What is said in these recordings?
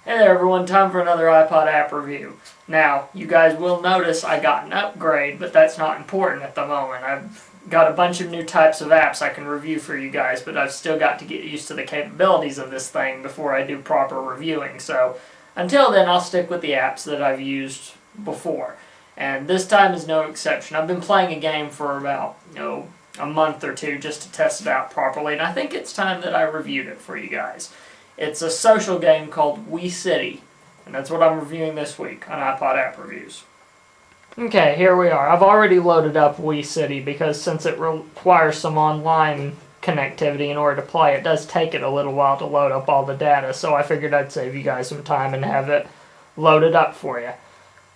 Hey there everyone, time for another iPod app review. Now, you guys will notice I got an upgrade, but that's not important at the moment. I've got a bunch of new types of apps I can review for you guys, but I've still got to get used to the capabilities of this thing before I do proper reviewing. So, until then, I'll stick with the apps that I've used before. And this time is no exception. I've been playing a game for about, a month or two just to test it out properly, and I think it's time that I reviewed it for you guys. It's a social game called Wii City, and that's what I'm reviewing this week on iPod App Reviews. Okay, here we are. I've already loaded up Wii City because since it requires some online connectivity in order to play, it does take it a little while to load up all the data, so I figured I'd save you guys some time and have it loaded up for you.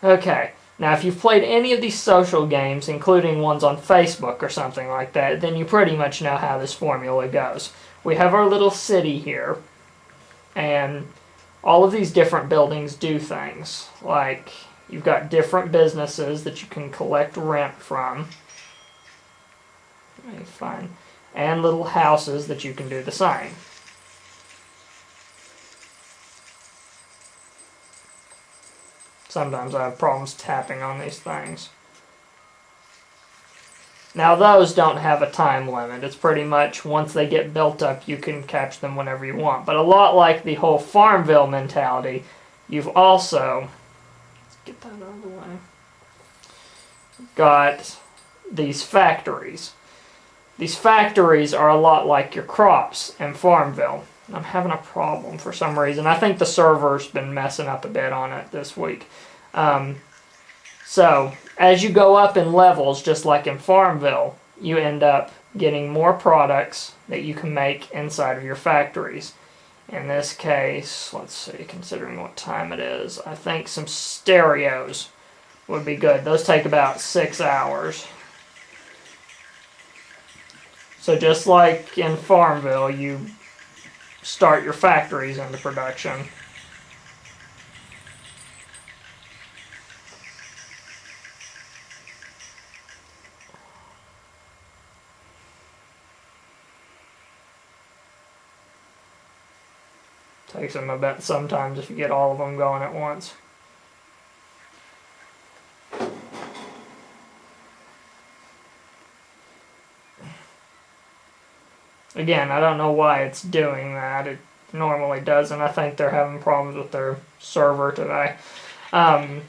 Okay, now if you've played any of these social games, including ones on Facebook or something like that, then you pretty much know how this formula goes. We have our little city here, and all of these different buildings do things. Like, you've got different businesses that you can collect rent from. Okay, fine. And little houses that you can do the same. Sometimes I have problems tapping on these things. Now those don't have a time limit. It's pretty much once they get built up you can catch them whenever you want. But a lot like the whole Farmville mentality, you've also, let's get that out of the way, got these factories. These factories are a lot like your crops in Farmville. I'm having a problem for some reason. I think the server's been messing up a bit on it this week. So, as you go up in levels, just like in Farmville, you end up getting more products that you can make inside of your factories. In this case, let's see, considering what time it is, I think some stereos would be good. Those take about 6 hours. So just like in Farmville, you start your factories into production. Takes them a bit sometimes if you get all of them going at once. Again, I don't know why it's doing that. It normally doesn't. I think they're having problems with their server today. And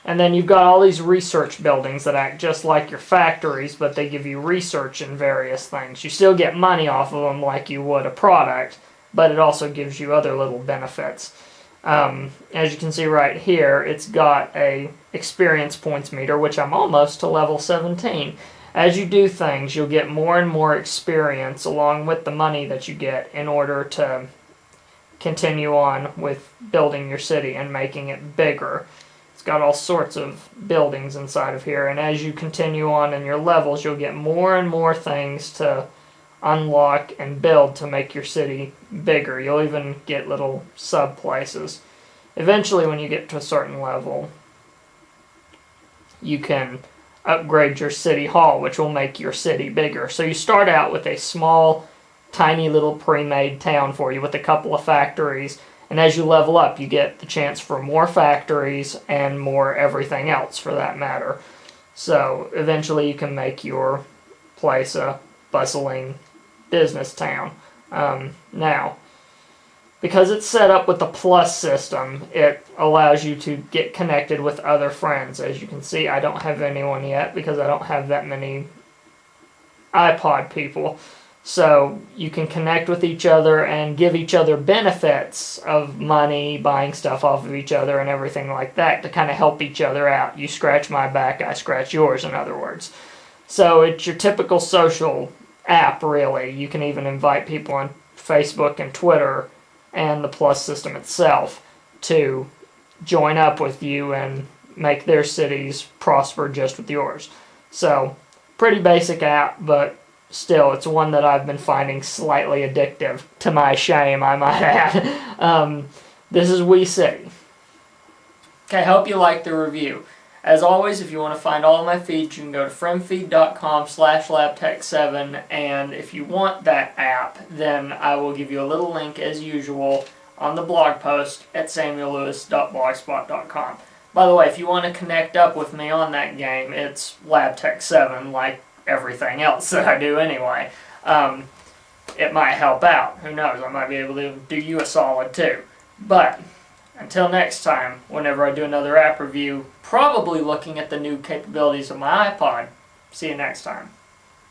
then you've got all these research buildings that act just like your factories, but they give you research in various things. You still get money off of them like you would a product, but it also gives you other little benefits. As you can see right here, it's got a experience points meter, which I'm almost to level 17. As you do things, you'll get more and more experience along with the money that you get in order to continue on with building your city and making it bigger. It's got all sorts of buildings inside of here, and as you continue on in your levels, you'll get more and more things to unlock and build to make your city bigger. You'll even get little sub places. Eventually, when you get to a certain level, you can upgrade your city hall, which will make your city bigger. So you start out with a small, tiny little pre-made town for you with a couple of factories, and as you level up, you get the chance for more factories and more everything else for that matter. So eventually you can make your place a bustling business town. Now, because it's set up with the plus system, it allows you to get connected with other friends. As you can see, I don't have anyone yet because I don't have that many iPod people. So you can connect with each other and give each other benefits of money, buying stuff off of each other and everything like that to kind of help each other out. You scratch my back, I scratch yours, in other words. So it's your typical social app, really. You can even invite people on Facebook and Twitter and the Plus system itself to join up with you and make their cities prosper just with yours. So, pretty basic app, but still, it's one that I've been finding slightly addictive, to my shame, I might add. This is Wii City. Okay, hope you liked the review. As always, if you want to find all of my feeds, you can go to friendfeed.com/labtech7, and if you want that app, then I will give you a little link, as usual, on the blog post at samuellewis.blogspot.com. By the way, if you want to connect up with me on that game, it's LabTech7, like everything else that I do anyway. It might help out. Who knows? I might be able to do you a solid too. But until next time, whenever I do another app review, probably looking at the new capabilities of my iPod. See you next time.